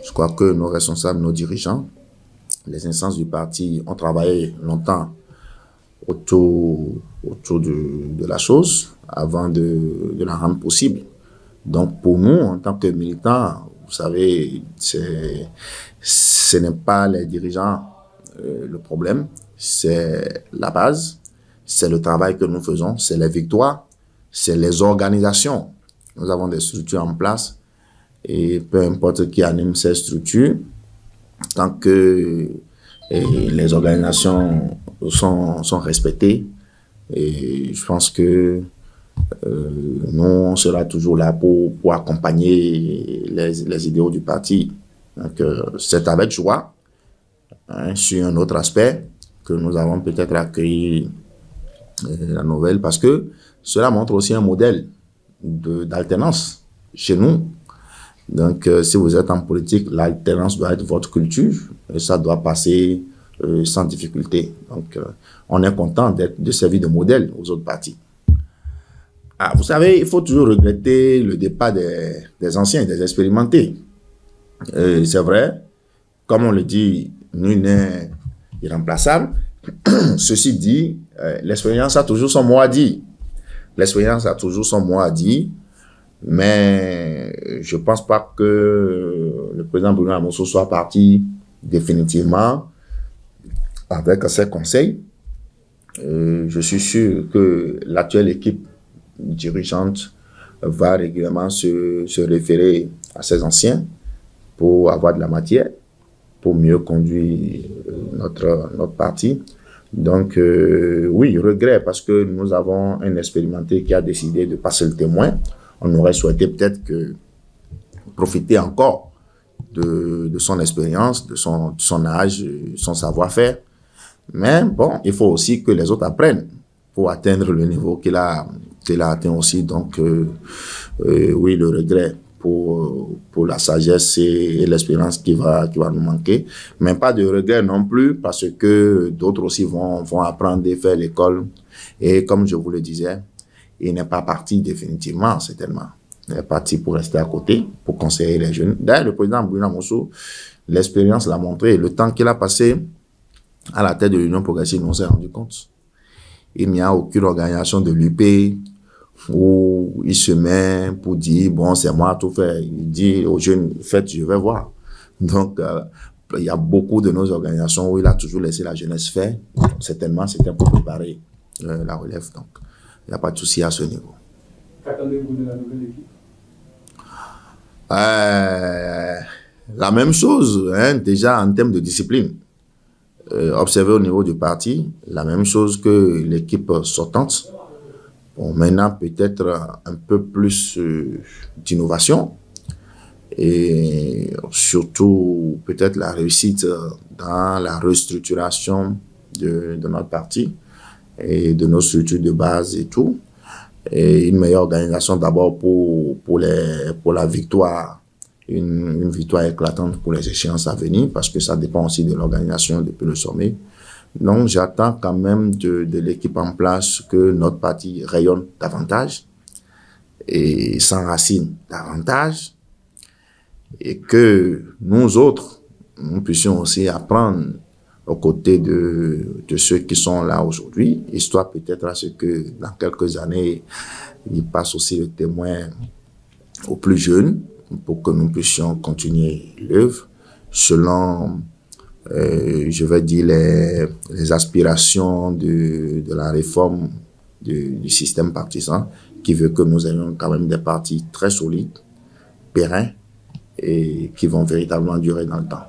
Je crois que nos responsables, nos dirigeants, les instances du parti ont travaillé longtemps autour de la chose avant de la rendre possible. Donc pour nous, en tant que militants, vous savez, ce n'est pas les dirigeants le problème, c'est la base, c'est le travail que nous faisons, c'est les victoires, c'est les organisations. Nous avons des structures en place et peu importe qui anime ces structures, tant que les organisations sont respectées, et je pense que nous, on sera toujours là pour accompagner les idéaux du parti. Donc, c'est avec joie, hein, sur un autre aspect, que nous avons peut-être accueilli la nouvelle, parce que cela montre aussi un modèle d'alternance chez nous. Donc, si vous êtes en politique, l'alternance doit être votre culture et ça doit passer sans difficulté. Donc, on est content de servir de modèle aux autres partis. Ah, vous savez, il faut toujours regretter le départ des anciens, des expérimentés. C'est vrai, comme on le dit, nul n'est irremplaçable. Ceci dit, l'expérience a toujours son mot à dire. L'expérience a toujours son mot à dire, mais je ne pense pas que le président Bruno Amoso soit parti définitivement avec ses conseils. Je suis sûr que l'actuelle équipe dirigeante va régulièrement se référer à ses anciens pour avoir de la matière, pour mieux conduire notre parti. Donc, oui, regret, parce que nous avons un expérimenté qui a décidé de passer le témoin. On aurait souhaité peut-être profiter encore de son expérience, de son âge, de son savoir-faire. Mais bon, il faut aussi que les autres apprennent pour atteindre le niveau qu'il a atteint aussi. Donc, oui, le regret pour la sagesse et l'expérience qui va nous manquer. Mais pas de regret non plus, parce que d'autres aussi vont apprendre et faire l'école. Et comme je vous le disais, il n'est pas parti définitivement, certainement. Il est parti pour rester à côté, pour conseiller les jeunes. D'ailleurs, le président Bruno Amoso, l'expérience l'a montré. Le temps qu'il a passé à la tête de l'Union progressive, on s'est rendu compte. Il n'y a aucune organisation de l'UP où il se met pour dire, bon, c'est moi tout faire. Il dit aux jeunes, faites, je vais voir. Donc, il y a beaucoup de nos organisations où il a toujours laissé la jeunesse faire. Certainement, c'était pour préparer la relève. Donc, il n'y a pas de souci à ce niveau. Qu'attendez-vous de la nouvelle équipe? La même chose, hein, déjà en termes de discipline. Observer au niveau du parti, la même chose que l'équipe sortante. Bon, maintenant, peut-être un peu plus d'innovation et surtout peut-être la réussite dans la restructuration de notre parti et de nos structures de base et tout. Et une meilleure organisation d'abord pour la victoire, une victoire éclatante pour les échéances à venir, parce que ça dépend aussi de l'organisation depuis le sommet. Donc, j'attends quand même de l'équipe en place que notre parti rayonne davantage et s'enracine davantage, et que nous autres, nous puissions aussi apprendre aux côtés de ceux qui sont là aujourd'hui, histoire peut-être à ce que dans quelques années, ils passent aussi le témoin aux plus jeunes, pour que nous puissions continuer l'œuvre selon, je vais dire, les aspirations de la réforme du système partisan, qui veut que nous ayons quand même des partis très solides, pérennes, et qui vont véritablement durer dans le temps.